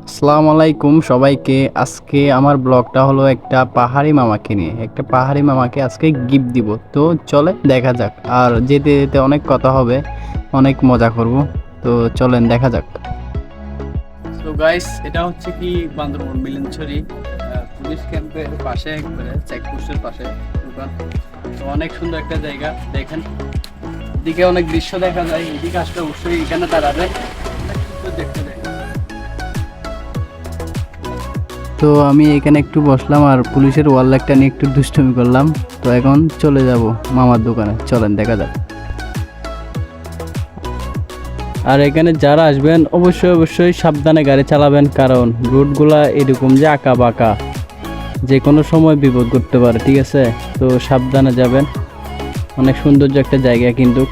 আসসালামু আলাইকুম সবাইকে। আজকে আমার ব্লগটা হলো একটা পাহাড়ি মামাকে নিয়ে। একটা পাহাড়ি মামাকে আজকে গিফট দিব। তো চলে দেখা যাক। আর যেতে যেতে অনেক কথা হবে, অনেক মজা করব। তো চলেন দেখা যাক। তো গাইস, এটা হচ্ছে কি বান্দরবন মিলনছড়ি পুলিশ ক্যাম্পের পাশে, একবারে চেকপোস্টের পাশে দোকান। তো অনেক সুন্দর একটা জায়গা, দেখেন এদিকে অনেক দৃশ্য দেখা যায়। এদিকে আসলে অবশ্যই এখানে দাঁড়াবে, অনেক সুন্দর দেখতে যায়। তো আমি এখানে একটু বসলাম আর পুলিশের ওয়াল একটা নিয়ে একটু দুষ্টুমি করলাম। তো এখন চলে যাব মামার দোকানে, চলেন দেখা যাক। আর এখানে যারা আসবেন অবশ্যই অবশ্যই সাবধানে গাড়ি চালাবেন, কারণ রুটগুলা এরকম যে আঁকা বাঁকা, যে কোনো সময় বিপদ করতে পারে, ঠিক আছে? তো সাবধানে যাবেন। অনেক সৌন্দর্য একটা জায়গা, কিন্তু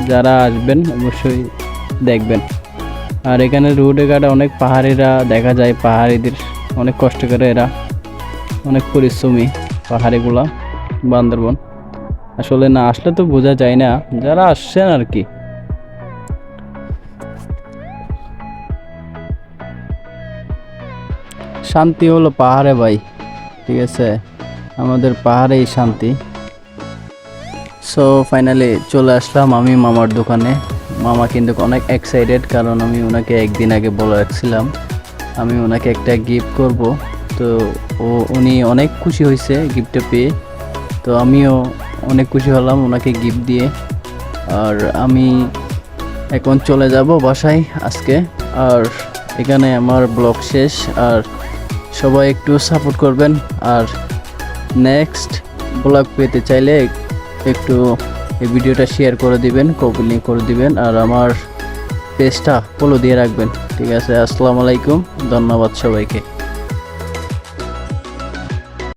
যারা আসবেন অবশ্যই দেখবেন। আর এখানে রোডে ঘাটে অনেক পাহাড়িরা দেখা যায়, পাহাড়িদের অনেক কষ্ট করে এরা, অনেক পরিশ্রমী পাহাড়িগুলা বান্দরবন। আসলে না আসলে তো বোঝা যায় না, যারা আসছেন আর কি। শান্তি হলো পাহাড়ে ভাই, ঠিক আছে? আমাদের পাহাড়েই শান্তি। সো ফাইনালি চলে আসলাম আমি মামার দোকানে। মামা কিন্তু অনেক এক্সাইটেড, কারণ আমি ওনাকে একদিন আগে বলে রাখছিলাম আমি ওনাকে একটা গিফট করব। তো উনি অনেক খুশি হয়েছে গিফটটা পেয়ে। তো আমিও অনেক খুশি হলাম ওনাকে গিফট দিয়ে। আর আমি এখন চলে যাব বাসায় আজকে। আর এখানে আমার ব্লগ শেষ। আর সবাই একটু সাপোর্ট করবেন। আর নেক্সট ব্লগ পেতে চাইলে একটু এই ভিডিওটা শেয়ার করে দিবেন, কপি লিঙ্ক করে দিবেন, আর আমার পেজটা ফলো দিয়ে রাখবেন, ঠিক আছে? আসসালামু আলাইকুম, ধন্যবাদ সবাইকে।